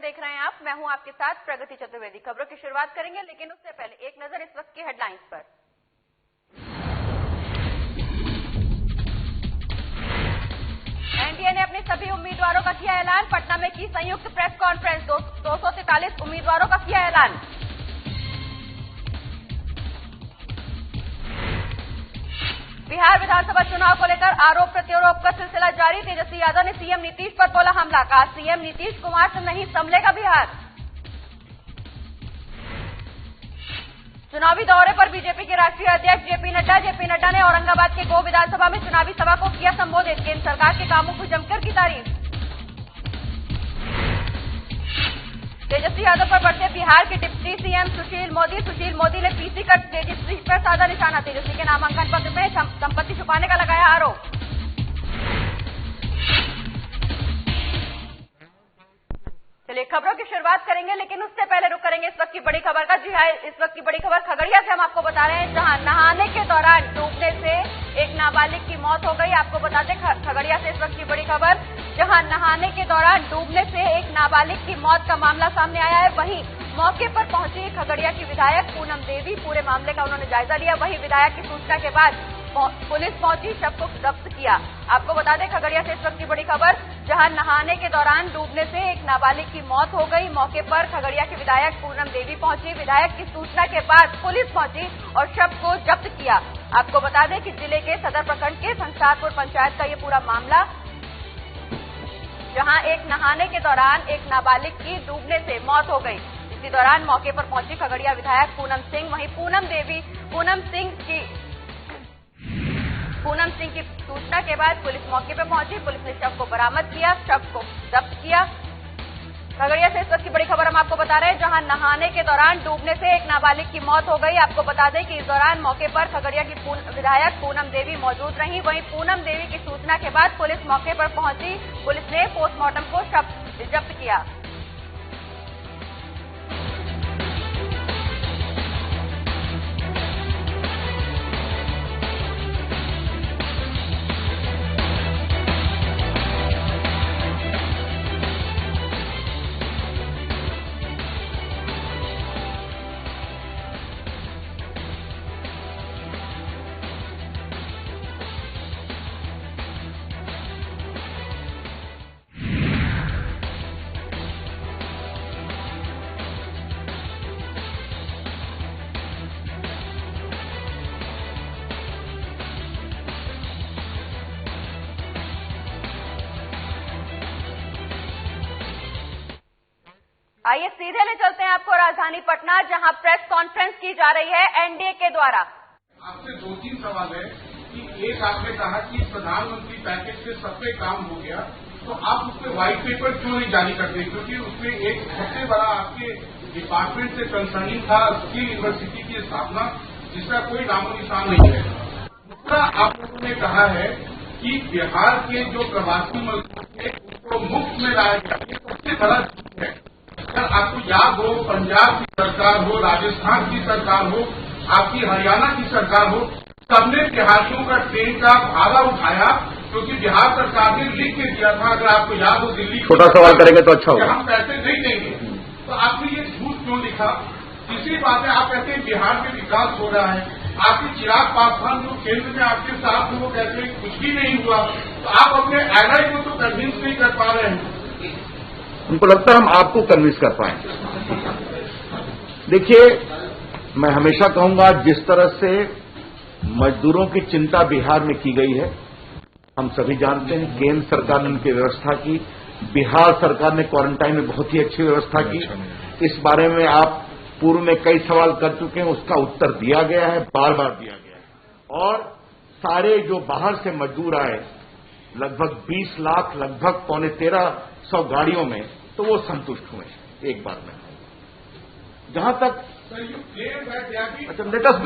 देख रहे हैं आप, मैं हूं आपके साथ प्रगति चतुर्वेदी। खबरों की शुरुआत करेंगे, लेकिन उससे पहले एक नजर इस वक्त की हेडलाइंस पर। एनडीए ने अपने सभी उम्मीदवारों का किया ऐलान। पटना में की संयुक्त प्रेस कॉन्फ्रेंस। 243 उम्मीदवारों का किया ऐलान। बिहार विधानसभा चुनाव को लेकर आरोप प्रत्यारोप का सिलसिला जारी। तेजस्वी यादव ने सीएम नीतीश पर बोला हमला। कहा सीएम नीतीश कुमार से नहीं संभलेगा बिहार। चुनावी दौरे पर बीजेपी के राष्ट्रीय अध्यक्ष जेपी नड्डा ने औरंगाबाद के गो विधानसभा में चुनावी सभा को किया संबोधित। केंद्र सरकार के कामों को जमकर की तारीफ। तेजस्वी यादव पर बढ़ते बिहार के डिप्टी सीएम सुशील मोदी ने पीसी कट तेजस्वी पर साधा निशाना। तेजस्वी के नामांकन पत्र में संपत्ति छुपाने का लगाया आरोप। चलिए खबरों की शुरुआत करेंगे, लेकिन उससे पहले रुक करेंगे इस वक्त की बड़ी खबर का। जी हां, इस वक्त की बड़ी खबर खगड़िया से हम आपको बता रहे हैं, जहां नहाने के दौरान डूबने से एक नाबालिग की मौत हो गई। आपको बता दें खगड़िया से इस वक्त की बड़ी खबर, जहां नहाने के दौरान डूबने से एक नाबालिग की मौत का मामला सामने आया है। वहीं मौके पर पहुंची खगड़िया की विधायक पूनम देवी, पूरे मामले का उन्होंने जायजा लिया। वहीं विधायक की सूचना के बाद पुलिस पहुंची, शव को जब्त किया। आपको बता दें खगड़िया से इस वक्त की बड़ी खबर, जहां नहाने के दौरान डूबने से एक नाबालिग की मौत हो गई। मौके पर खगड़िया की विधायक पूनम देवी पहुंची। विधायक की सूचना के बाद पुलिस पहुंची और शव को जब्त किया। आपको बता दें कि जिले के सदर प्रखंड के संसारपुर पंचायत का ये पूरा मामला, जहां एक नहाने के दौरान एक नाबालिग की डूबने से मौत हो गई। इसी दौरान मौके पर पहुंची खगड़िया विधायक पूनम सिंह। वहीं पूनम सिंह की सूचना के बाद पुलिस मौके पर पहुंची। पुलिस ने शव को बरामद किया, शव को जब्त किया। खगड़िया से इस वक्त की बड़ी खबर हम आपको बता रहे हैं, जहां नहाने के दौरान डूबने से एक नाबालिग की मौत हो गई। आपको बता दें कि इस दौरान मौके पर खगड़िया की विधायक पूनम देवी मौजूद रही। वहीं पूनम देवी की सूचना के बाद पुलिस मौके पर पहुंची। पुलिस ने पोस्टमार्टम को शव जब्त किया। आइए सीधे ले चलते हैं आपको राजधानी पटना, जहां प्रेस कॉन्फ्रेंस की जा रही है एनडीए के द्वारा। आपसे 2-3 सवाल है कि एक आपने कहा कि प्रधानमंत्री पैकेज से सब पे काम हो गया, तो आप उसमें व्हाइट पेपर क्यों नहीं जारी करते? क्योंकि उसमें एक सबसे बड़ा आपके डिपार्टमेंट से कंसर्निंग था स्किल यूनिवर्सिटी की स्थापना, जिसका कोई नामो निशान नहीं है। दूसरा आप लोगों ने कहा है कि बिहार के जो प्रवासी मजदूर थे उनको मुफ्त में लाया गया, ये सबसे बड़ा झूठ है। अगर आपको याद हो, पंजाब की सरकार हो, राजस्थान की सरकार हो, आपकी हरियाणा की सरकार हो, सबने बिहारियों का ट्रेन का भाड़ा उठाया, क्योंकि बिहार सरकार ने लिख के दिया था, अगर आपको याद हो दिल्ली छोटा सवाल करेंगे तो अच्छा होगा, हम पैसे नहीं देंगे। तो आपने ये झूठ क्यों लिखा? तीसरी बात है, आप कहते हैं बिहार में विकास हो रहा है। आपके चिराग पासवान जो केंद्र में आपके साथ वो कहते हैं कुछ भी नहीं हुआ, तो आप अपने एलआई को तो कन्विंस नहीं कर पा रहे हैं। उनको लगता है हम आपको कन्विंस कर पाएंगे। देखिए, मैं हमेशा कहूंगा, जिस तरह से मजदूरों की चिंता बिहार में की गई है, हम सभी जानते हैं। केंद्र सरकार ने उनकी व्यवस्था की, बिहार सरकार ने क्वारंटाइन में बहुत ही अच्छी व्यवस्था की। इस बारे में आप पूर्व में कई सवाल कर चुके हैं, उसका उत्तर दिया गया है, बार बार दिया गया है। और सारे जो बाहर से मजदूर आए, लगभग 20 लाख, लगभग 13,500 गाड़ियों में, तो वो संतुष्ट हुए एक बार में। जहां तक let us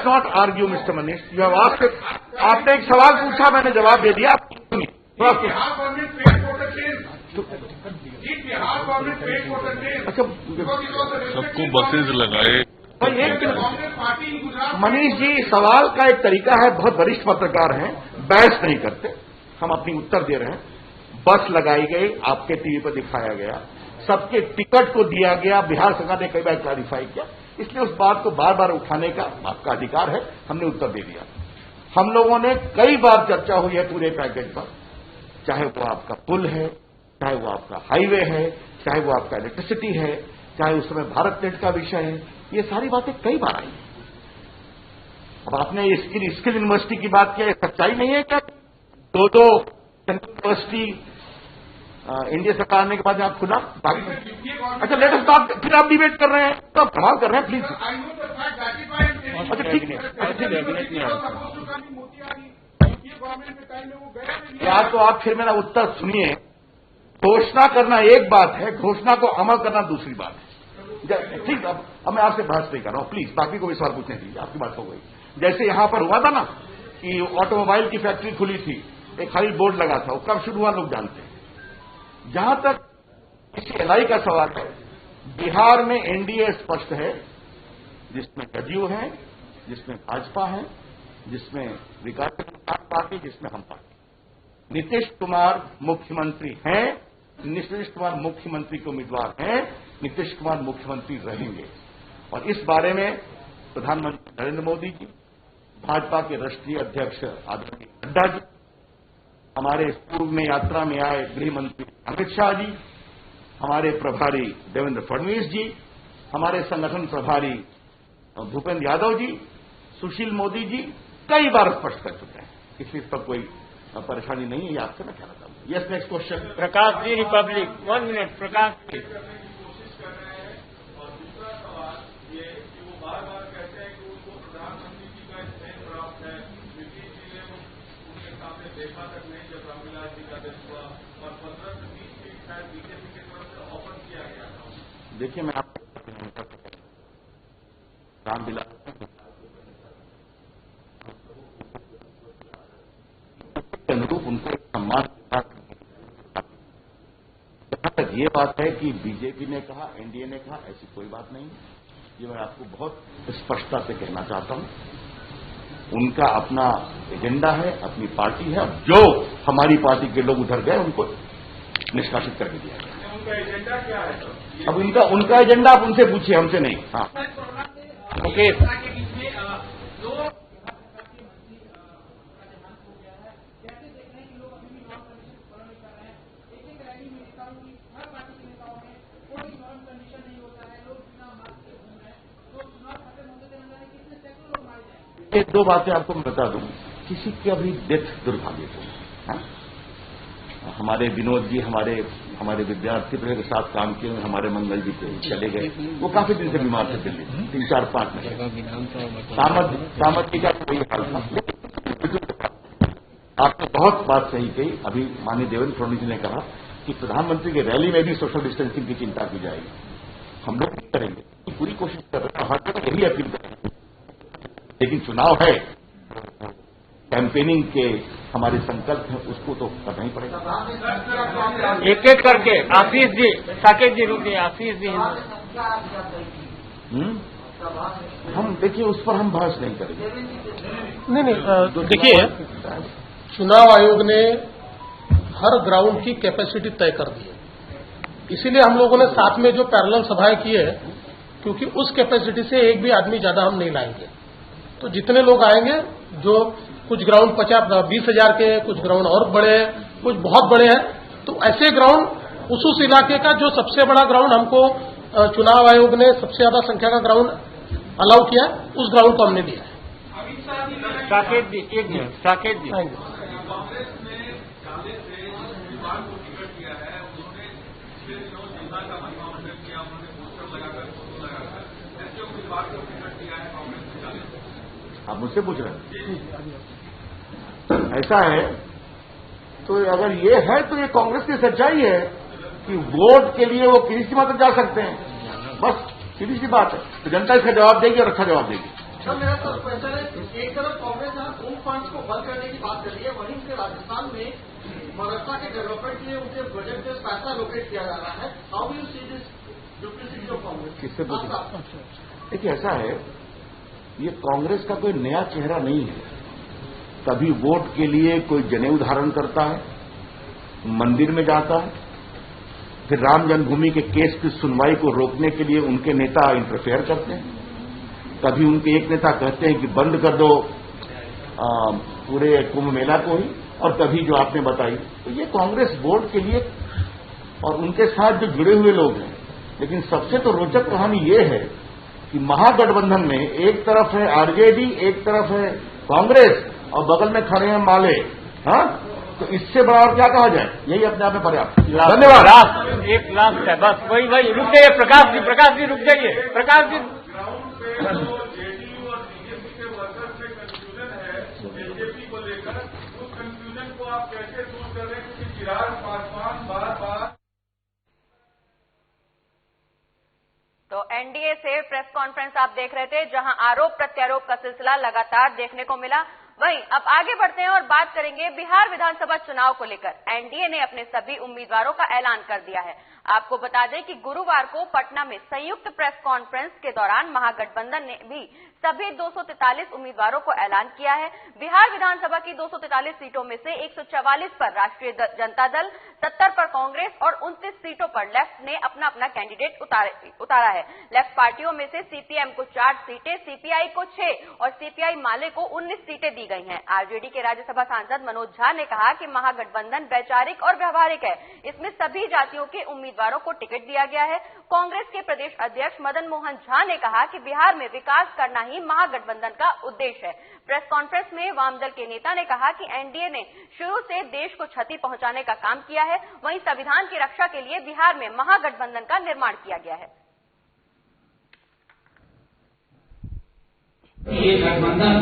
not argue mister Manish, you have asked, आपने एक सवाल पूछा, मैंने जवाब दे दिया। अच्छा, सबको बसेज लगाए। मनीष जी, सवाल का एक तरीका है, बहुत वरिष्ठ पत्रकार हैं, बहस नहीं करते, हम अपनी उत्तर दे रहे हैं। बस लगाई गई, आपके टीवी पर दिखाया गया, सबके टिकट को दिया गया, बिहार सरकार ने कई बार क्लैरिफाई किया, इसलिए उस बात को बार बार उठाने का आपका अधिकार है, हमने उत्तर दे दिया। हम लोगों ने कई बार चर्चा हुई है पूरे पैकेज पर, चाहे वो आपका पुल है, चाहे वो आपका हाईवे है, चाहे वो आपका इलेक्ट्रिसिटी है, चाहे उस समय भारत नेट का विषय है, ये सारी बातें कई बार आई। अब आपने स्किल यूनिवर्सिटी की बात किया, सच्चाई नहीं है क्या? दो यूनिवर्सिटी इंडिया सरकार आने के बाद आप खुला अच्छा लेट अस टॉक, फिर आप डिबेट कर रहे हैं, तो आप कमाल कर रहे हैं प्लीज। अच्छा ठीक है, या तो आप फिर मेरा उत्तर सुनिए। घोषणा करना एक बात है, घोषणा को अमल करना दूसरी बात है। ठीक, अब मैं आपसे बहस नहीं कर रहा हूं, प्लीज बाकी को भी सवाल पूछने दीजिए, आपकी बात हो गई। जैसे यहां पर हुआ था ना कि ऑटोमोबाइल की फैक्ट्री खुली थी, एक खाली बोर्ड लगा था, वो कब शुरू हुआ लोग जानते हैं। जहां तक किसी एलआई का सवाल है, बिहार में एनडीए स्पष्ट है, जिसमें जदयू है, जिसमें भाजपा है, जिसमें विकास पार्टी, जिसमें हम पार्टी। नीतीश कुमार मुख्यमंत्री हैं, नीतीश कुमार मुख्यमंत्री के उम्मीदवार हैं, नीतीश कुमार मुख्यमंत्री रहेंगे। और इस बारे में प्रधानमंत्री नरेंद्र मोदी जी, भाजपा के राष्ट्रीय अध्यक्ष आदरणीय नड्डा जी, हमारे पूर्व में यात्रा में आए गृह मंत्री अमित शाह जी, हमारे प्रभारी देवेंद्र फडणवीस जी, हमारे संगठन प्रभारी भूपेंद्र यादव जी, सुशील मोदी जी कई बार स्पष्ट कर चुके हैं, इसलिए इस पर कोई परेशानी नहीं है, ये आपसे मैं कहना चाहूंगा। Yes, next question. Prakash ji, Republic, 1 minute. Prakash ji, देखा तक नहीं जब रामविलास जी का देश हुआ और 15 से 20 सीट शायद बीजेपी की तरफ से ऑफर किया गया था। देखिए, मैं आपको रामविलास के अनुरूप उनको सम्मान, जहां तक ये बात है कि बीजेपी ने कहा, एनडीए ने कहा, ऐसी कोई बात नहीं। ये मैं आपको बहुत स्पष्टता से कहना चाहता हूं, उनका अपना एजेंडा है, अपनी पार्टी है। अब जो हमारी पार्टी के लोग उधर गए उनको निष्कासित करके दिया गया। उनका एजेंडा क्या है? अब उनका एजेंडा आप उनसे पूछिए, हमसे नहीं। हाँ, ओके। एक दो बातें आपको मैं बता दूं, किसी की अभी डेथ दुर्भाग्यपूर्ण है। हमारे विनोद जी, हमारे विद्यार्थी के साथ काम किए, हमारे मंगल जी के चले गए, वो काफी दिन से बीमार थे, दिल्ली 3-4-5 महीने। सामत जी का कोई हाल था। आपने बहुत बात सही कही। अभी माननीय देवेंद्र फडणवीस जी ने कहा कि प्रधानमंत्री की रैली में भी सोशल डिस्टेंसिंग की चिंता की जाएगी। हम लोग नहीं करेंगे, पूरी कोशिश कर रहे हैं, हर जगह यही अपील करेंगे, लेकिन चुनाव है, कैंपेनिंग के हमारे संकल्प हैं, उसको तो करना ही पड़ेगा। एक एक करके। आशीष जी, साकेत जी रुकिए। आशीष जी, हम देखिए, उस पर हम बहस नहीं करेंगे। नहीं, देखिए, चुनाव आयोग ने हर ग्राउंड की कैपेसिटी तय कर दी है, इसीलिए हम लोगों ने साथ में जो पैरेलल सभाएं की है, क्योंकि उस कैपेसिटी से एक भी आदमी ज्यादा हम नहीं लाएंगे। तो जितने लोग आएंगे, जो कुछ ग्राउंड 20,000 के, कुछ ग्राउंड और बड़े हैं, कुछ बहुत बड़े हैं, तो ऐसे ग्राउंड उस इलाके का जो सबसे बड़ा ग्राउंड हमको चुनाव आयोग ने सबसे ज्यादा संख्या का ग्राउंड अलाउ किया, उस ग्राउंड को हमने दिया है। साकेत जी, एक मिनट। साकेत जी, कांग्रेस ने 40 से विमान को टिकट दिया है, उन्होंने पिछले दिनों जनता का मनोरंजन किया, उन्होंने पोस्टर लगाकर, फोटो लगाकर ऐसे उम्मीदवार को टिकट दिया है कांग्रेस ने 40। आप मुझसे पूछ रहे हैं? ऐसा है तो अगर ये है तो ये कांग्रेस की सच्चाई है कि वोट के लिए वो किसी सीमा तक जा सकते हैं, बस सीधी सी बात है। तो जनता इसका जवाब देगी और अच्छा जवाब देगी। मेरा तो क्वेश्चन है, एक तरफ कांग्रेस यहाँ होम फंड्स को बंद करने की बात कर रही है, वहीं से राजस्थान में मराठा के डेवलपमेंट के लिए उनके बजट में पैसा लोकेट किया जा रहा है। How you see this duplicity of Congress? किससे पूछे? देखिए, ऐसा है, ये कांग्रेस का कोई नया चेहरा नहीं है। कभी वोट के लिए कोई जनेऊ धारण करता है, मंदिर में जाता है, फिर राम जन्मभूमि के केस की सुनवाई को रोकने के लिए उनके नेता इंटरफेयर करते हैं। कभी उनके एक नेता कहते हैं कि बंद कर दो पूरे कुंभ मेला को ही, और कभी जो आपने बताई, तो ये कांग्रेस बोर्ड के लिए और उनके साथ जो जुड़े हुए लोग हैं। लेकिन सबसे तो रोचक कहानी ये है कि महागठबंधन में एक तरफ है आरजेडी, एक तरफ है कांग्रेस, और बगल में खड़े हैं माले। हाँ, तो इससे बड़ा और क्या कहा जाए? यही अपने आप में पर्याप्त। धन्यवाद। 1 लाख है बस, वही रुक जाइए प्रकाश जी रुक जाइए। प्रकाश जी, जेडीयू और बीजेपी के वर्कर्स में कंफ्यूजन है एलजेपी को लेकर, उस कंफ्यूजन को आप कैसे दूर कर रहे हैं? क्योंकि चिराग पासवान बार तो एनडीए से प्रेस कॉन्फ्रेंस आप देख रहे थे, जहां आरोप प्रत्यारोप का सिलसिला लगातार देखने को मिला। वहीं अब आगे बढ़ते हैं और बात करेंगे बिहार विधानसभा चुनाव को लेकर। एनडीए ने अपने सभी उम्मीदवारों का ऐलान कर दिया है। आपको बता दें कि गुरुवार को पटना में संयुक्त प्रेस कॉन्फ्रेंस के दौरान महागठबंधन ने भी सभी 243 उम्मीदवारों को ऐलान किया है। बिहार विधानसभा की 243 सीटों में से 144 पर राष्ट्रीय जनता दल, 70 पर कांग्रेस और 29 सीटों पर लेफ्ट ने अपना अपना कैंडिडेट उतारा है। लेफ्ट पार्टियों में से सीपीएम को 4 सीटें, सीपीआई को 6 और सीपीआई माले को 19 सीटें दी गई हैं। आरजेडी के राज्यसभा सांसद मनोज झा ने कहा कि महागठबंधन वैचारिक और व्यवहारिक है, इसमें सभी जातियों के उम्मीदवारों को टिकट दिया गया है। कांग्रेस के प्रदेश अध्यक्ष मदन मोहन झा ने कहा कि बिहार में विकास करना ही महागठबंधन का उद्देश्य है। प्रेस कॉन्फ्रेंस में वामदल के नेता ने कहा कि एनडीए ने शुरू से देश को क्षति पहुंचाने का काम किया है, वहीं संविधान की रक्षा के लिए बिहार में महागठबंधन का निर्माण किया गया है। ये गठबंधन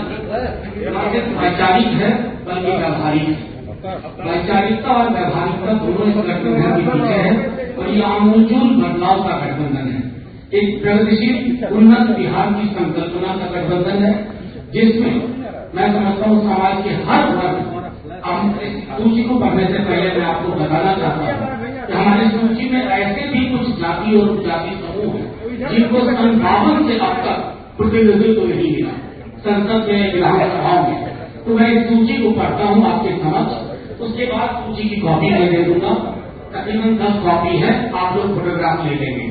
न सिर्फ वैचारिक है बल्कि व्यावहारिक है। वैचारिकता और व्यावहारिकता दोनों इस गठबंधन के पीछे है और ये आमूलचूल बदलाव का गठबंधन है। एक प्रगतिशील उन्नत बिहार की संकल्पना का गठबंधन है, जिसमें मैं समझता हूँ समाज के हर वर्ग। इस सूची को पढ़ने से पहले मैं आपको बताना चाहता हूँ कि हमारी सूची में ऐसे भी कुछ जाति और उपजाति समूह हैं जिनको 52 से अब तक प्रतिनिधित्व नहीं मिला संसद में, विधानसभाओं में। तो मैं इस सूची को पढ़ता हूँ आपके समक्ष, उसके बाद सूची की कॉपी मैं दे दूंगा। तकरीबन 10 कॉपी है, आप लोग फोटोग्राफ ले लेंगे।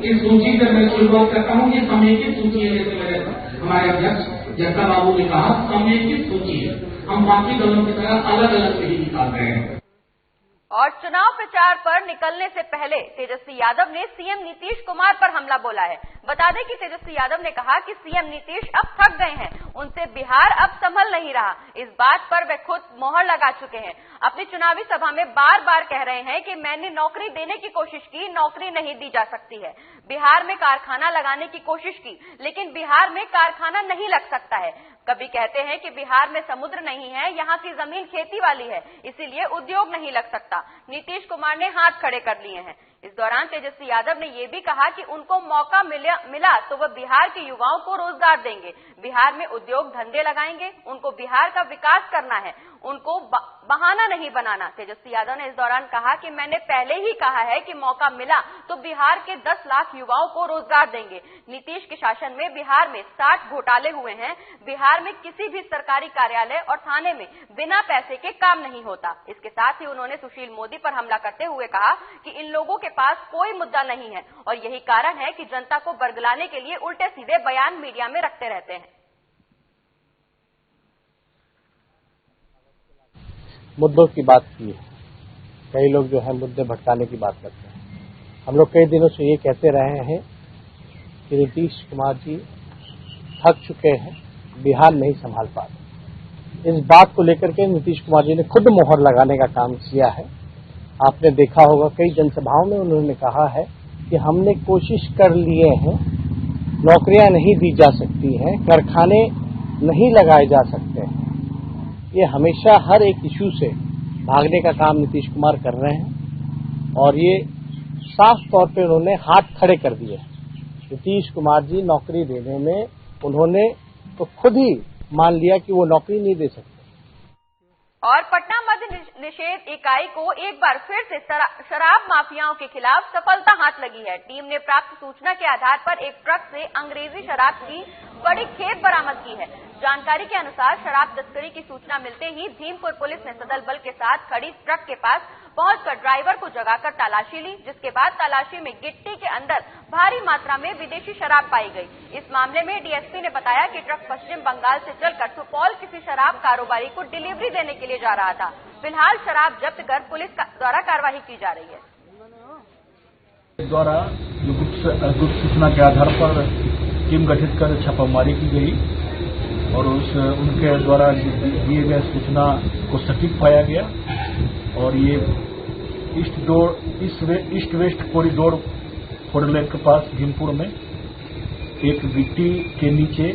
इस सूची से मैं शुरुआत करता हूँ। ये समेकित सूची है, जैसे मेरे हमारे अध्यक्ष जगता बाबू ने कहा, समेकित सूची है। हम बाकी दलों की तरह अलग अलग नहीं निकाल रहे हैं। और चुनाव प्रचार पर निकलने से पहले तेजस्वी यादव ने सीएम नीतीश कुमार पर हमला बोला है। बता दें कि तेजस्वी यादव ने कहा कि सीएम नीतीश अब थक गए हैं, उनसे बिहार अब संभल नहीं रहा। इस बात पर वे खुद मोहर लगा चुके हैं। अपनी चुनावी सभा में बार बार कह रहे हैं कि मैंने नौकरी देने की कोशिश की, नौकरी नहीं दी जा सकती है। बिहार में कारखाना लगाने की कोशिश की, लेकिन बिहार में कारखाना नहीं लग सकता है। कभी कहते हैं कि बिहार में समुद्र नहीं है, यहाँ की जमीन खेती वाली है, इसीलिए उद्योग नहीं लग सकता। नीतीश कुमार ने हाथ खड़े कर लिए हैं। इस दौरान तेजस्वी यादव ने यह भी कहा कि उनको मौका मिला तो वह बिहार के युवाओं को रोजगार देंगे, बिहार में उद्योग धंधे लगाएंगे। उनको बिहार का विकास करना है, उनको बहाना नहीं बनाना। तेजस्वी यादव ने इस दौरान कहा कि मैंने पहले ही कहा है कि मौका मिला तो बिहार के 10 लाख युवाओं को रोजगार देंगे। नीतीश के शासन में बिहार में 60 घोटाले हुए हैं। बिहार में किसी भी सरकारी कार्यालय और थाने में बिना पैसे के काम नहीं होता। इसके साथ ही उन्होंने सुशील मोदी पर हमला करते हुए कहा कि इन लोगों के पास कोई मुद्दा नहीं है और यही कारण है कि जनता को बरगलाने के लिए उल्टे सीधे बयान मीडिया में रखते रहते हैं। मुद्दों की बात की है, कई लोग जो है मुद्दे भटकाने की बात करते हैं। हम लोग कई दिनों से ये कहते रहे हैं कि नीतीश कुमार जी थक चुके हैं, बिहार नहीं संभाल पा रहे। इस बात को लेकर के नीतीश कुमार जी ने खुद मोहर लगाने का काम किया है। आपने देखा होगा कई जनसभाओं में उन्होंने कहा है कि हमने कोशिश कर लिए हैं, नौकरियां नहीं दी जा सकती हैं, कारखाने नहीं लगाए जा सकते हैं। ये हमेशा हर एक इश्यू से भागने का काम नीतीश कुमार कर रहे हैं और ये साफ तौर पे उन्होंने हाथ खड़े कर दिए। नीतीश कुमार जी नौकरी देने में उन्होंने तो खुद ही मान लिया कि वो नौकरी नहीं दे सकते। और पटना मद्य निषेध इकाई को एक बार फिर से शराब माफियाओं के खिलाफ सफलता हाथ लगी है। टीम ने प्राप्त सूचना के आधार पर एक ट्रक से अंग्रेजी शराब की बड़ी खेप बरामद की है। जानकारी के अनुसार शराब तस्करी की सूचना मिलते ही भीमपुर पुलिस ने सदल बल के साथ खड़ी ट्रक के पास पहुंचकर ड्राइवर को जगाकर तलाशी ली, जिसके बाद तलाशी में गिट्टी के अंदर भारी मात्रा में विदेशी शराब पाई गई। इस मामले में डीएसपी ने बताया कि ट्रक पश्चिम बंगाल से चलकर सुपौल किसी शराब कारोबारी को डिलीवरी देने के लिए जा रहा था। फिलहाल शराब जब्त कर पुलिस द्वारा कार्रवाई की जा रही है। द्वारा जो गुप्त सूचना के आधार पर टीम गठित कर छापामारी की गई और उनके द्वारा दिए गए सूचना को सटीक पाया गया और ये ईस्ट वेस्ट कॉरिडोर 4 लेन के पास भीमपुर में एक गिट्टी के नीचे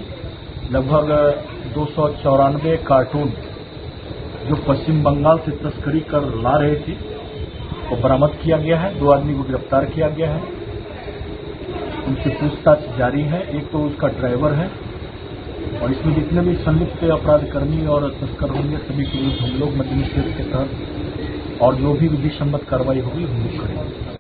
लगभग 294 कार्टून जो पश्चिम बंगाल से तस्करी कर ला रहे थे वो बरामद किया गया है। 2 आदमी को गिरफ्तार किया गया है, उनसे पूछताछ जारी है। एक तो उसका ड्राइवर है और इसमें जितने भी संलिप्त अपराधकर्मी और तस्कर होंगे सभी के विरुद्ध हम लोग मद्य निषेध के तहत और जो भी विधि सम्मत कार्रवाई होगी हम लोग करेंगे।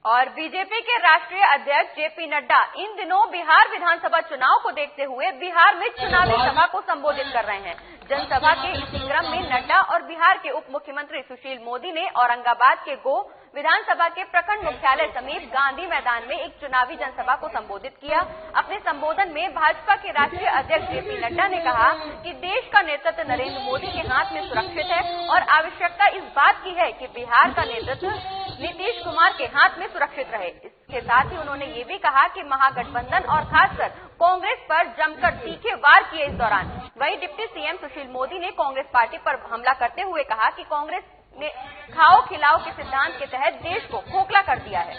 और बीजेपी के राष्ट्रीय अध्यक्ष जेपी नड्डा इन दिनों बिहार विधानसभा चुनाव को देखते हुए बिहार में चुनावी सभा को संबोधित कर रहे हैं। जनसभा के इसी क्रम में नड्डा और बिहार के उप मुख्यमंत्री सुशील मोदी ने औरंगाबाद के गो विधानसभा के प्रखंड मुख्यालय समीप गांधी मैदान में एक चुनावी जनसभा को संबोधित किया। अपने संबोधन में भाजपा के राष्ट्रीय अध्यक्ष जेपी नड्डा ने कहा कि देश का नेतृत्व नरेंद्र मोदी के हाथ में सुरक्षित है और आवश्यकता इस बात की है कि बिहार का नेतृत्व नीतीश कुमार के हाथ में सुरक्षित रहे। इसके साथ ही उन्होंने ये भी कहा कि महागठबंधन और खासकर कांग्रेस पर जमकर तीखे वार किए इस दौरान। वहीं डिप्टी सीएम सुशील मोदी ने कांग्रेस पार्टी पर हमला करते हुए कहा कि कांग्रेस ने खाओ खिलाओ के सिद्धांत के तहत देश को खोखला कर दिया है।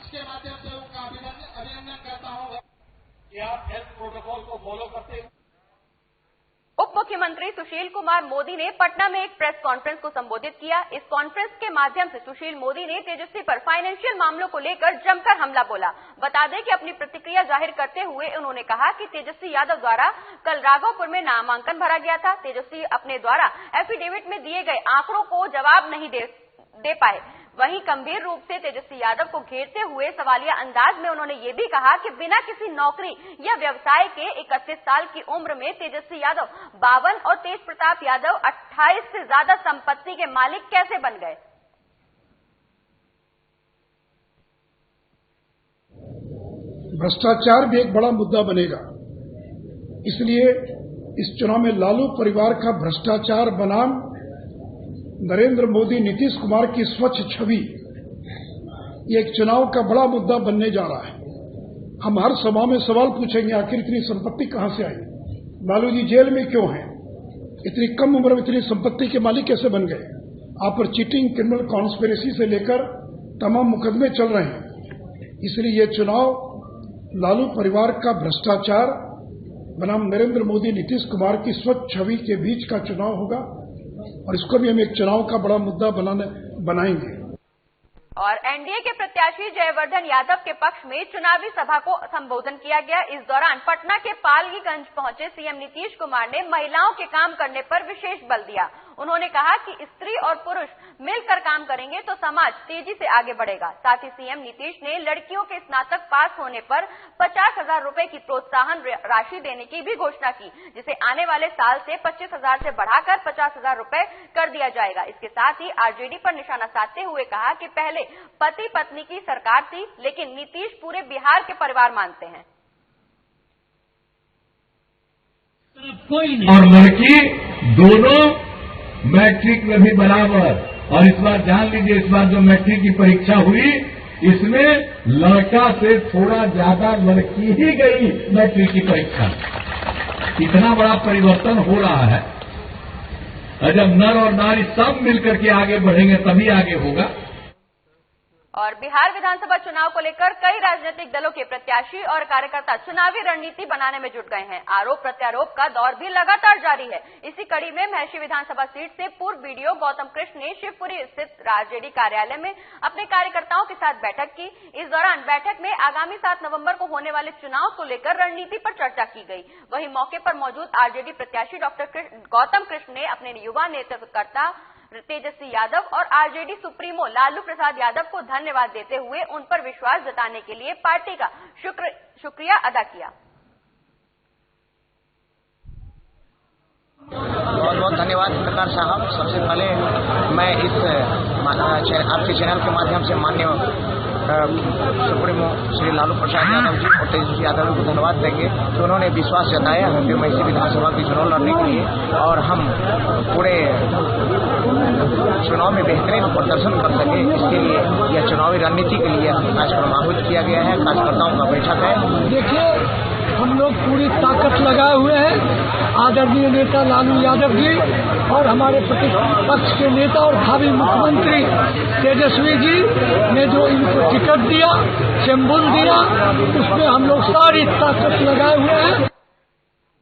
के माध्यम से उनका अभिनंदन करता हूं कि आप हेल्थ प्रोटोकॉल को फॉलो करते हैं। उप मुख्यमंत्री सुशील कुमार मोदी ने पटना में एक प्रेस कॉन्फ्रेंस को संबोधित किया। इस कॉन्फ्रेंस के माध्यम से सुशील मोदी ने तेजस्वी पर फाइनेंशियल मामलों को लेकर जमकर हमला बोला। बता दें कि अपनी प्रतिक्रिया जाहिर करते हुए उन्होंने कहा कि तेजस्वी यादव द्वारा कल राघोपुर में नामांकन भरा गया था। तेजस्वी अपने द्वारा एफिडेविट में दिए गए आंकड़ों को जवाब नहीं दे पाए। वहीं गंभीर रूप से तेजस्वी यादव को घेरते हुए सवालिया अंदाज में उन्होंने ये भी कहा कि बिना किसी नौकरी या व्यवसाय के 31 साल की उम्र में तेजस्वी यादव 52 और तेज प्रताप यादव 28 से ज्यादा संपत्ति के मालिक कैसे बन गए। भ्रष्टाचार भी एक बड़ा मुद्दा बनेगा, इसलिए इस चुनाव में लालू परिवार का भ्रष्टाचार बनाम नरेंद्र मोदी नीतीश कुमार की स्वच्छ छवि ये एक चुनाव का बड़ा मुद्दा बनने जा रहा है। हम हर सभा में सवाल पूछेंगे, आखिर इतनी संपत्ति कहां से आई, लालू जी जेल में क्यों हैं, इतनी कम उम्र में इतनी संपत्ति के मालिक कैसे बन गए। आप पर चीटिंग, क्रिमिनल कॉन्स्पिरेसी से लेकर तमाम मुकदमे चल रहे हैं। इसलिए ये चुनाव लालू परिवार का भ्रष्टाचार बनाम नरेंद्र मोदी नीतीश कुमार की स्वच्छ छवि के बीच का चुनाव होगा और इसको भी हम एक चुनाव का बड़ा मुद्दा बनाएंगे। और एनडीए के प्रत्याशी जयवर्धन यादव के पक्ष में चुनावी सभा को संबोधन किया गया। इस दौरान पटना के पालगीगंज पहुंचे सीएम नीतीश कुमार ने महिलाओं के काम करने पर विशेष बल दिया। उन्होंने कहा कि स्त्री और पुरुष मिलकर काम करेंगे तो समाज तेजी से आगे बढ़ेगा। साथ ही सीएम नीतीश ने लड़कियों के स्नातक पास होने पर 50,000 रुपए की प्रोत्साहन राशि देने की भी घोषणा की, जिसे आने वाले साल से 25,000 से बढ़ाकर 50,000 रुपए कर दिया जाएगा। इसके साथ ही आरजेडी पर निशाना साधते हुए कहा कि पहले पति पत्नी की सरकार थी, लेकिन नीतीश पूरे बिहार के परिवार मानते हैं। और लड़की दोनों मैट्रिक में भी बराबर। और इस बार जान लीजिए, इस बार जो मैट्रिक की परीक्षा हुई इसमें लड़का से थोड़ा ज्यादा लड़की ही गई मैट्रिक की परीक्षा। इतना बड़ा परिवर्तन हो रहा है। और जब नर और नारी सब मिलकर के आगे बढ़ेंगे तभी आगे होगा। और बिहार विधानसभा चुनाव को लेकर कई राजनीतिक दलों के प्रत्याशी और कार्यकर्ता चुनावी रणनीति बनाने में जुट गए हैं। आरोप प्रत्यारोप का दौर भी लगातार जारी है। इसी कड़ी में महर्षि विधानसभा सीट से पूर्व बीडीओ गौतम कृष्ण ने शिवपुरी स्थित आरजेडी कार्यालय में अपने कार्यकर्ताओं के साथ बैठक की। इस दौरान बैठक में आगामी 7 नवंबर को होने वाले चुनाव को लेकर रणनीति पर चर्चा की गई। वहीं मौके पर मौजूद आरजेडी प्रत्याशी डॉक्टर गौतम कृष्ण ने अपने युवा नेतृत्वकर्ता तेजस्वी यादव और आरजेडी सुप्रीमो लालू प्रसाद यादव को धन्यवाद देते हुए उन पर विश्वास जताने के लिए पार्टी का शुक्रिया अदा किया। बहुत बहुत धन्यवाद पत्रकार साहब। सबसे पहले मैं इस आपके चैनल के माध्यम से माननीय सुप्रीमो श्री लालू प्रसाद यादव जी और तेजस्वी यादव जी को धन्यवाद देंगे कि उन्होंने विश्वास जताया है बीएमसी विधानसभा की चुनाव लड़ने के लिए, और हम पूरे चुनाव में बेहतरीन प्रदर्शन कर सके, इसके लिए यह चुनावी रणनीति के लिए कार्यक्रम आहूत किया गया है। कार्यकर्ताओं का बैठक है। देखिए, हम लोग पूरी ताकत लगाए हुए हैं। आदरणीय नेता लालू यादव जी और हमारे प्रतिपक्ष के नेता और भावी मुख्यमंत्री तेजस्वी जी ने जो इनको टिकट दिया, चेंबुल दिया, उसमें हम लोग सारी ताकत लगाए हुए हैं।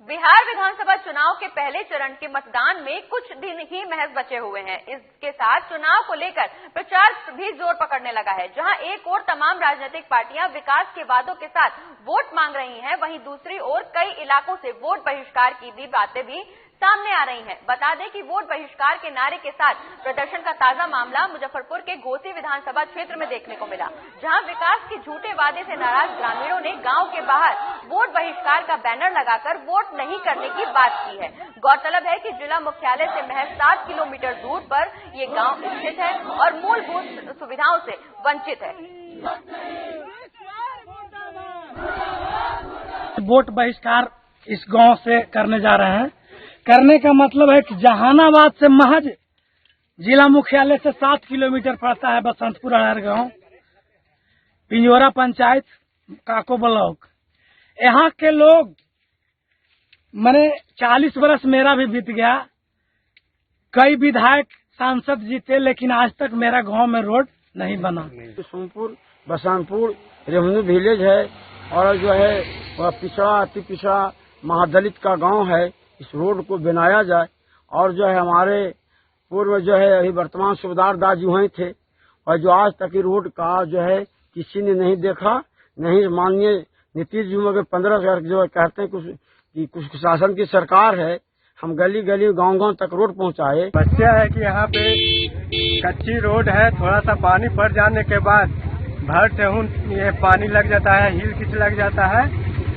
बिहार विधानसभा चुनाव के पहले चरण के मतदान में कुछ दिन ही महज बचे हुए हैं। इसके साथ चुनाव को लेकर प्रचार भी जोर पकड़ने लगा है। जहां एक ओर तमाम राजनीतिक पार्टियां विकास के वादों के साथ वोट मांग रही हैं, वहीं दूसरी ओर कई इलाकों से वोट बहिष्कार की भी बातें भी सामने आ रही हैं। बता दें कि वोट बहिष्कार के नारे के साथ प्रदर्शन का ताजा मामला मुजफ्फरपुर के घोसी विधानसभा क्षेत्र में देखने को मिला, जहां विकास के झूठे वादे से नाराज ग्रामीणों ने गांव के बाहर वोट बहिष्कार का बैनर लगाकर वोट नहीं करने की बात की है। गौरतलब है कि जिला मुख्यालय से महज 7 किलोमीटर दूर पर ये गांव स्थित है और मूलभूत सुविधाओं से वंचित है। वोट बहिष्कार इस गांव से करने जा रहे हैं। करने का मतलब है कि जहानाबाद से महज जिला मुख्यालय से 7 किलोमीटर पड़ता है बसंतपुर अड़हर गांव, पिंजोरा पंचायत, काको ब्लॉक। यहाँ के लोग, मैंने 40 वर्ष मेरा भी बीत गया, कई विधायक सांसद जीते, लेकिन आज तक मेरा गांव में रोड नहीं बना। सोमपुर बसंतपुर रेवन्यू विलेज है और जो है वह पिछड़ा अति पिछड़ा महादलित का गांव है। इस रोड को बनाया जाए और जो है हमारे पूर्व जो है अभी वर्तमान सूबेदार दास जी वहीं थे और जो आज तक ही रोड का जो है किसी ने नहीं देखा, नहीं माननीय नीतीश जी मगर 15 जो कहते हैं कुछ शासन की सरकार है, हम गली गली गांव तक रोड पहुंचाए। समस्या है कि यहाँ पे कच्ची रोड है, थोड़ा सा पानी पड़ जाने के बाद भर ठेहुन ये पानी लग जाता है, हिल किच लग जाता है।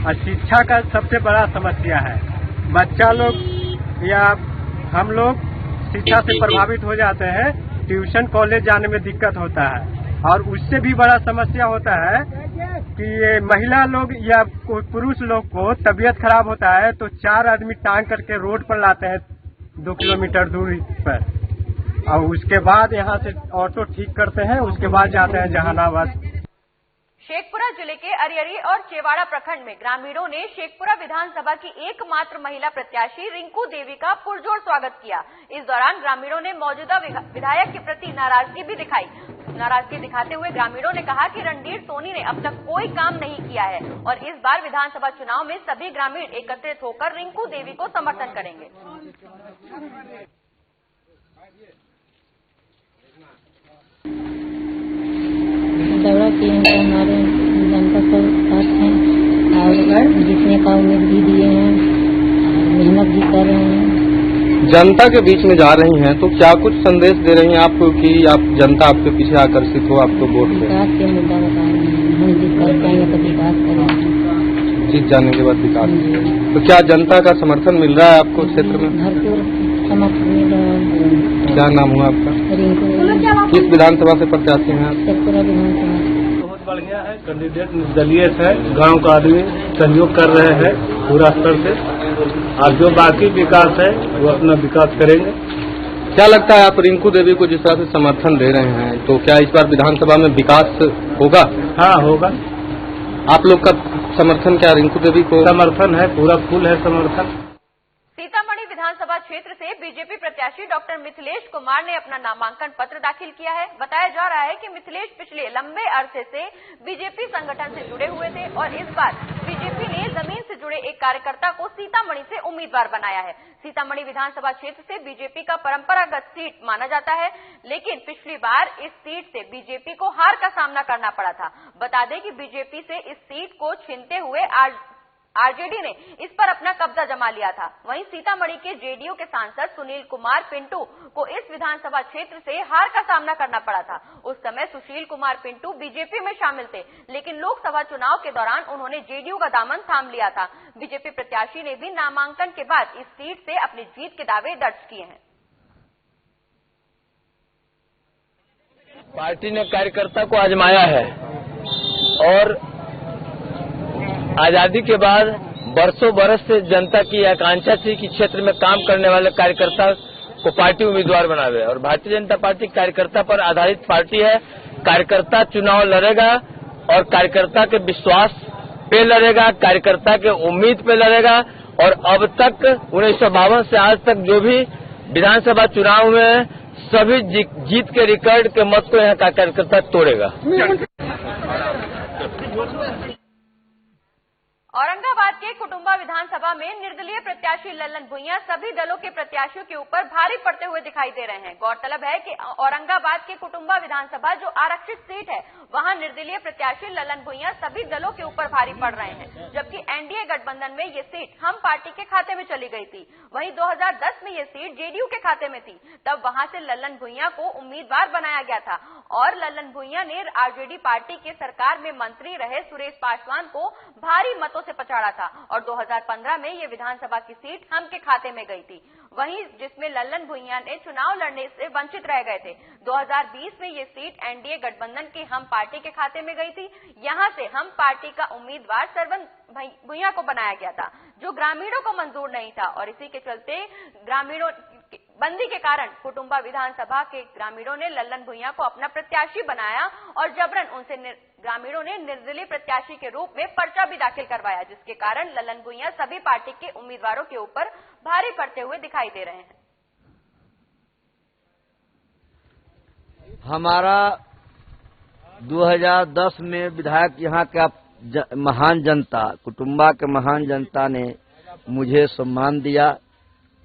और शिक्षा का सबसे बड़ा समस्या है, बच्चा लोग या हम लोग शिक्षा से प्रभावित हो जाते हैं, ट्यूशन कॉलेज जाने में दिक्कत होता है। और उससे भी बड़ा समस्या होता है कि ये महिला लोग या कोई पुरुष लोग को तबीयत खराब होता है तो 4 आदमी टांग करके रोड पर लाते हैं 2 किलोमीटर दूरी पर, और उसके बाद यहाँ से ऑटो ठीक करते हैं, उसके बाद जाते हैं जहानाबाद। शेखपुरा जिले के अरियरी और चेवाड़ा प्रखंड में ग्रामीणों ने शेखपुरा विधानसभा की एकमात्र महिला प्रत्याशी रिंकू देवी का पुरजोर स्वागत किया। इस दौरान ग्रामीणों ने मौजूदा विधायक के प्रति नाराजगी भी दिखाई। नाराजगी दिखाते हुए ग्रामीणों ने कहा कि रणधीर सोनी ने अब तक कोई काम नहीं किया है और इस बार विधानसभा चुनाव में सभी ग्रामीण एकत्रित होकर रिंकू देवी को समर्थन करेंगे। दौरा किए हैं, हमारे जनता सब साथ हैं और जीतने का उम्मीद भी दिए हैं, मेहनत भी कर रहे हैं। जनता के बीच में जा रही हैं तो क्या कुछ संदेश दे रही हैं आपको कि आप जनता आपके पीछे आकर्षित हो, आपको वोट दे? विकास के मुद्दा बता रहे हैं, हम जीत कर जाएंगे तो विकास करेंगे। जीत जाने के बाद विकास। तो क्या जनता का समर्थन मिल रहा है आपको क्षेत्र में? भरपूर समर्थन मिल रहा है। क्या नाम हुआ आपका? रिंकू। किस विधानसभा से प्रत्याशी हैं आप? शेखपुरा विधानसभा। बहुत बढ़िया है, कैंडिडेट निर्दलीय है, गांव का आदमी सहयोग कर रहे हैं पूरा स्तर से, और जो बाकी विकास है वो अपना विकास करेंगे। क्या लगता है आप रिंकू देवी को जिस तरह से समर्थन दे रहे हैं तो क्या इस बार विधानसभा में विकास होगा? हाँ होगा। आप लोग का समर्थन क्या रिंकू देवी को? समर्थन है, पूरा फुल है समर्थन। सीतामढ़ी विधानसभा क्षेत्र से बीजेपी प्रत्याशी डॉक्टर मिथिलेश कुमार ने अपना नामांकन पत्र दाखिल किया है। बताया जा रहा है कि मिथिलेश पिछले लंबे अरसे से बीजेपी संगठन से जुड़े हुए थे और इस बार बीजेपी ने जमीन से जुड़े एक कार्यकर्ता को सीतामढ़ी से उम्मीदवार बनाया है। सीतामढ़ी विधानसभा क्षेत्र से बीजेपी का परंपरागत सीट माना जाता है, लेकिन पिछली बार इस सीट से बीजेपी को हार का सामना करना पड़ा था। बता दें कि बीजेपी से इस सीट को छीनते हुए आज आरजेडी ने इस पर अपना कब्जा जमा लिया था। वहीं सीतामढ़ी के जेडीयू के सांसद सुनील कुमार पिंटू को इस विधानसभा क्षेत्र से हार का सामना करना पड़ा था। उस समय सुशील कुमार पिंटू बीजेपी में शामिल थे, लेकिन लोकसभा चुनाव के दौरान उन्होंने जेडीयू का दामन थाम लिया था। बीजेपी प्रत्याशी ने भी नामांकन के बाद इस सीट से अपनी जीत के दावे दर्ज किए हैं। पार्टी ने कार्यकर्ता को आजमाया है और आजादी के बाद बरसों बरस से जनता की आकांक्षा थी कि क्षेत्र में काम करने वाले कार्यकर्ता को पार्टी उम्मीदवार बनावे, और भारतीय जनता पार्टी कार्यकर्ता पर आधारित पार्टी है। कार्यकर्ता चुनाव लड़ेगा और कार्यकर्ता के विश्वास पे लड़ेगा, कार्यकर्ता के उम्मीद पे लड़ेगा। और अब तक 1952 से आज तक जो भी विधानसभा चुनाव में सभी जीत के रिकॉर्ड के मत को यहाँ का कार्यकर्ता तोड़ेगा। औरंगाबाद के कुटुंबा विधानसभा में निर्दलीय प्रत्याशी लल्लन भुइयां सभी दलों के प्रत्याशियों के ऊपर भारी पड़ते हुए दिखाई दे रहे हैं। गौरतलब है कि औरंगाबाद के कुटुंबा विधानसभा जो आरक्षित सीट है, वहां निर्दलीय प्रत्याशी लल्लन भुइयां सभी दलों के ऊपर भारी पड़ रहे हैं, जबकि एनडीए गठबंधन में ये सीट हम पार्टी के खाते में चली गई थी। वहीं 2010 में ये सीट जेडीयू के खाते में थी, तब वहां से लल्लन भुइयां को उम्मीदवार बनाया गया था और लल्लन भुइयां ने आरजेडी पार्टी के सरकार में मंत्री रहे सुरेश पासवान को भारी मतों से पछाड़ा था और 2015 में ये विधानसभा की सीट हम के खाते में गई थी, वहीं जिसमें लल्लन भुइयां ने चुनाव लड़ने से वंचित रह गए थे। 2020 में ये सीट एनडीए गठबंधन की हम पार्टी के खाते में गई थी। यहां से हम पार्टी का उम्मीदवार सरवन भुइयां को बनाया गया था, जो ग्रामीणों को मंजूर नहीं था और इसी के चलते ग्रामीणों बंदी के कारण कुटुंबा विधानसभा के ग्रामीणों ने लल्लन भुइयां को अपना प्रत्याशी बनाया और जबरन उनसे ग्रामीणों ने निर्दलीय प्रत्याशी के रूप में पर्चा भी दाखिल करवाया, जिसके कारण लल्लन भुइयां सभी पार्टी के उम्मीदवारों के ऊपर भारी पड़ते हुए दिखाई दे रहे हैं। हमारा 2010 में विधायक यहाँ का महान जनता, कुटुंबा के महान जनता ने मुझे सम्मान दिया।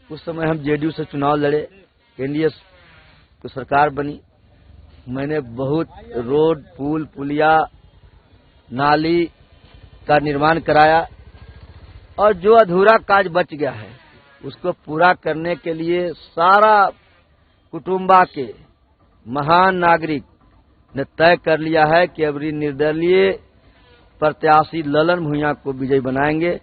उस समय हम जेडीयू से चुनाव लड़े, एनडीए की सरकार बनी। मैंने बहुत रोड, पुल, पुलिया, नाली का निर्माण कराया और जो अधूरा काज बच गया है उसको पूरा करने के लिए सारा कुटुंबा के महान नागरिक ने तय कर लिया है कि अब निर्दलीय प्रत्याशी लल्लन भुइयां को विजयी बनाएंगे।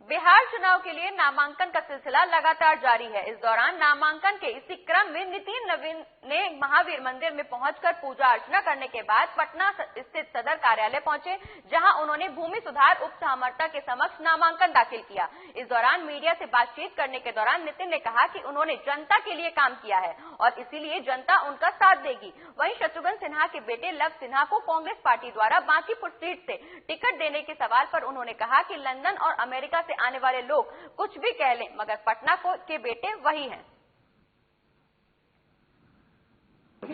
बिहार चुनाव के लिए नामांकन का सिलसिला लगातार जारी है। इस दौरान नामांकन के इसी क्रम में नितिन नवीन ने महावीर मंदिर में पहुंचकर पूजा अर्चना करने के बाद पटना स्थित सदर कार्यालय पहुंचे, जहां उन्होंने भूमि सुधार उप महामर्ता के समक्ष नामांकन दाखिल किया। इस दौरान मीडिया से बातचीत करने के दौरान नितिन ने कहा कि उन्होंने जनता के लिए काम किया है और इसीलिए जनता उनका साथ देगी। वहीं शत्रुघ्न सिन्हा के बेटे लव सिन्हा को कांग्रेस पार्टी द्वारा बांकीपुर सीट से टिकट देने के सवाल पर उन्होंने कहा कि लंदन और अमेरिका से आने वाले लोग कुछ भी कह लें, मगर पटना के बेटे वही हैं।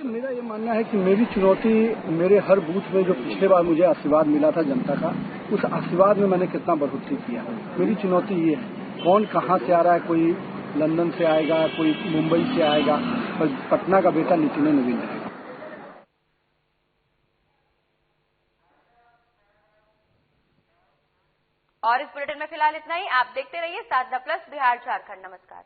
मेरा ये मानना है कि मेरी चुनौती मेरे हर बूथ में जो पिछले बार मुझे आशीर्वाद मिला था जनता का, उस आशीर्वाद में मैंने कितना बढ़ोतरी किया है। मेरी चुनौती ये है, कौन कहां से आ रहा है, कोई लंदन से आएगा, कोई मुंबई से आएगा, और पटना का बेटा नितिन नवीन रहेगा। और इस बुलेटिन में फिलहाल इतना ही। आप देखते रहिए साधना प्लस बिहार झारखंड। नमस्कार।